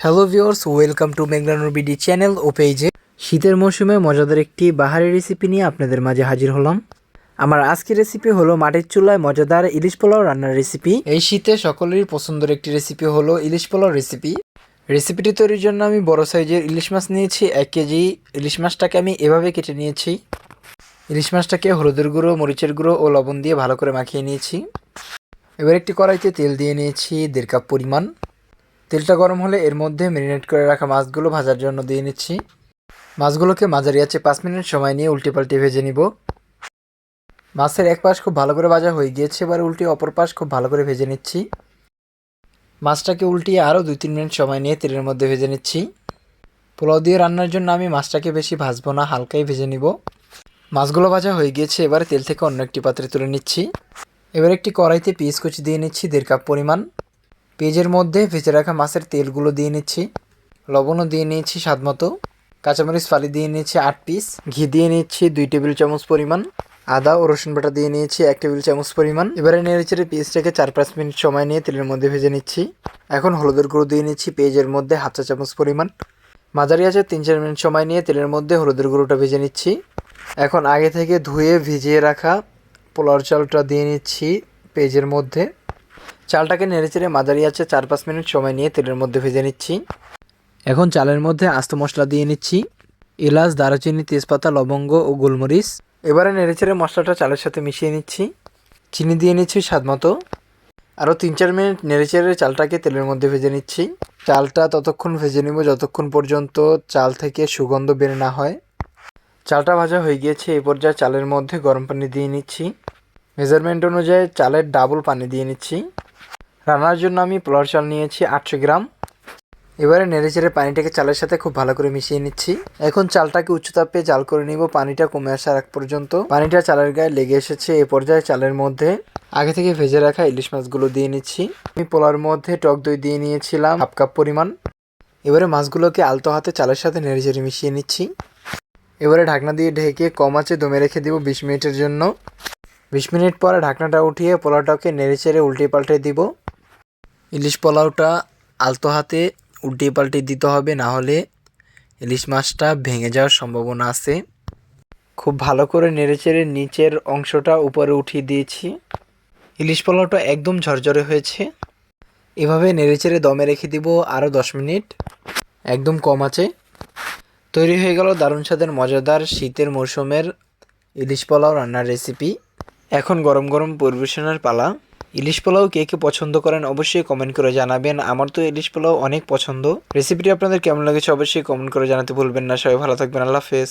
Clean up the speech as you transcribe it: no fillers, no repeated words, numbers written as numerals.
Hello viewers, welcome to মেঘনানুর BD channel ও পেজে। শীতের মৌসুমে মজাদার একটি বাহারি রেসিপি নিয়ে আপনাদের মাঝে হাজির হলাম। আমার আজকের রেসিপি হলো মাটির চুলায় মজাদার ইলিশ পোলাও রান্নার রেসিপি। এই শীতে সকলেরই পছন্দের একটি রেসিপি হলো ইলিশ পোলাও রেসিপি। রেসিপিটি তৈরির জন্য আমি বড় সাইজের ইলিশ মাছ নিয়েছি 1 কেজি। ইলিশ মাছটাকে আমি এভাবে কেটে নিয়েছি। ইলিশ মাছটাকে হলুদের গুঁড়ো, মরিচের গুঁড়ো ও লবণ দিয়ে ভালো করে মাখিয়ে নিয়েছি। এবার একটি কড়াইতে তেল দিয়ে নিয়েছি 1.5 কাপ পরিমাণ। তেলটা গরম হলে এর মধ্যে ম্যারিনেট করে রাখা মাছগুলো ভাজার জন্য দিয়ে নিচ্ছি। মাছগুলোকে মাঝারি আঁচে 5 মিনিট সময় নিয়ে উল্টে পাল্টে ভেজে নিব। মাছের এক পাশ খুব ভালো করে ভাজা হয়ে গিয়েছে, এবার উল্টে অপর পাশ খুব ভালো করে ভেজে নিচ্ছি। মাছটাকে উল্টিয়ে আরও 2-3 মিনিট সময় নিয়ে তেলের মধ্যে ভেজে নিচ্ছি। পোলাও দিয়ে রান্নার জন্য আমি মাছটাকে বেশি ভাজবো না, হালকাই ভেজে নিব। মাছগুলো ভাজা হয়ে গিয়েছে, এবার তেল থেকে অন্য একটি পাত্রে তুলে নিচ্ছি। এবার একটি কড়াইতে পেঁয়াজ কুচি দিয়ে নিচ্ছি 1.5 কাপ পরিমাণ। পেঁয়াজের মধ্যে ভেজে রাখা মাছের তেলগুলো দিয়ে নিচ্ছি। লবণও দিয়ে নিয়েছি স্বাদ মতো। কাঁচামরিচ ফালি দিয়ে নিয়েছি 8 পিস। ঘি দিয়ে নিচ্ছি 2 টেবিল চামচ পরিমাণ। আদা ও রসুন বাটা দিয়ে নিয়েছি 1 টেবিল চামচ পরিমাণ। এবারে নেড়েচেড়ে পেঁয়াজটাকে 4-5 মিনিট সময় নিয়ে তেলের মধ্যে ভেজে নিচ্ছি। এখন হলুদের গুঁড়ো দিয়ে নিচ্ছি পেঁয়াজের মধ্যে 1/2 চা চামচ পরিমাণ। মাঝারি আঁচে 3-4 মিনিট সময় নিয়ে তেলের মধ্যে হলুদের গুঁড়োটা ভেজে নিচ্ছি। এখন আগে থেকে ধুয়ে ভিজিয়ে রাখা পোলাওর চালটা দিয়ে নিচ্ছি পেঁয়াজের মধ্যে। চালটাকে নেড়েচেড়ে মাঝারি আঁচে 4-5 মিনিট সময় নিয়ে তেলের মধ্যে ভেজে নিচ্ছি। এখন চালের মধ্যে আস্ত মশলা দিয়ে নিচ্ছি, এলাচ, দারুচিনি, তেজপাতা, লবঙ্গ ও গোলমরিচ। এবারে নেড়েচেড়ে মশলাটা চালের সাথে মিশিয়ে নিচ্ছি। চিনি দিয়ে নিচ্ছি স্বাদ মতো। আরও 3-4 মিনিট নেড়েচেড়ে চালটাকে তেলের মধ্যে ভেজে নিচ্ছি। চালটা ততক্ষণ ভেজে নিব যতক্ষণ পর্যন্ত চাল থেকে সুগন্ধ বের না হয়। চালটা ভাজা হয়ে গিয়েছে, এই পর্যায়ে চালের মধ্যে গরম পানি দিয়ে নিচ্ছি। মেজারমেন্ট অনুযায়ী চালের ডাবল পানি দিয়ে নিচ্ছি। রান্নার জন্য আমি পোলাওর চাল নিয়েছি 800 গ্রাম। এবারে নেড়েচেড়ে পানিটাকে চালের সাথে খুব ভালো করে মিশিয়ে নিচ্ছি। এখন চালটাকে উচ্চ তাপে জাল করে নিব পানিটা কমে আসার আগ পর্যন্ত। পানিটা চালের গায়ে লেগে এসেছে, এ পর্যায়ে চালের মধ্যে আগে থেকে ভেজে রাখা ইলিশ মাছগুলো দিয়ে নিচ্ছি। আমি পোলাওর মধ্যে টক দই দিয়ে নিয়েছিলাম 1/2 কাপ পরিমাণ। এবারে মাছগুলোকে আলতো হাতে চালের সাথে নেড়েচেড়ে মিশিয়ে নিচ্ছি। এবারে ঢাকনা দিয়ে ঢেকে কম আঁচে দমে রেখে দিব 20 মিনিটের জন্য। 20 মিনিট পরে ঢাকনাটা উঠিয়ে পোলাওটাকে নেড়েচেড়ে উল্টে পাল্টে দিব। ইলিশ পোলাওটা আলতো হাতে উল্টে পাল্টে দিতে হবে, না হলে ইলিশ মাছটা ভেঙে যাওয়ার সম্ভাবনা আছে। খুব ভালো করে নেড়েচেড়ে নিচের অংশটা উপরে উঠিয়ে দিয়েছি। ইলিশ পোলাওটা একদম ঝরঝরে হয়েছে। এভাবে নেড়েচেড়ে দমে রেখে দিব আরও 10 মিনিট, একদম কম আঁচে। তৈরি হয়ে গেল দারুণ স্বাদের মজাদার শীতের মৌসুমের ইলিশ পোলাও রান্নার রেসিপি। এখন গরম গরম পরিবেশনের পালা। ইলিশ পোলাও কে কে পছন্দ করেন অবশ্যই কমেন্ট করে জানাবেন। আমার তো ইলিশ পোলাও অনেক পছন্দ। রেসিপিটি আপনাদের কেমন লেগেছে অবশ্যই কমেন্ট করে জানাতে ভুলবেন না। সবাই ভালো থাকবেন, আল্লাহ হাফেজ।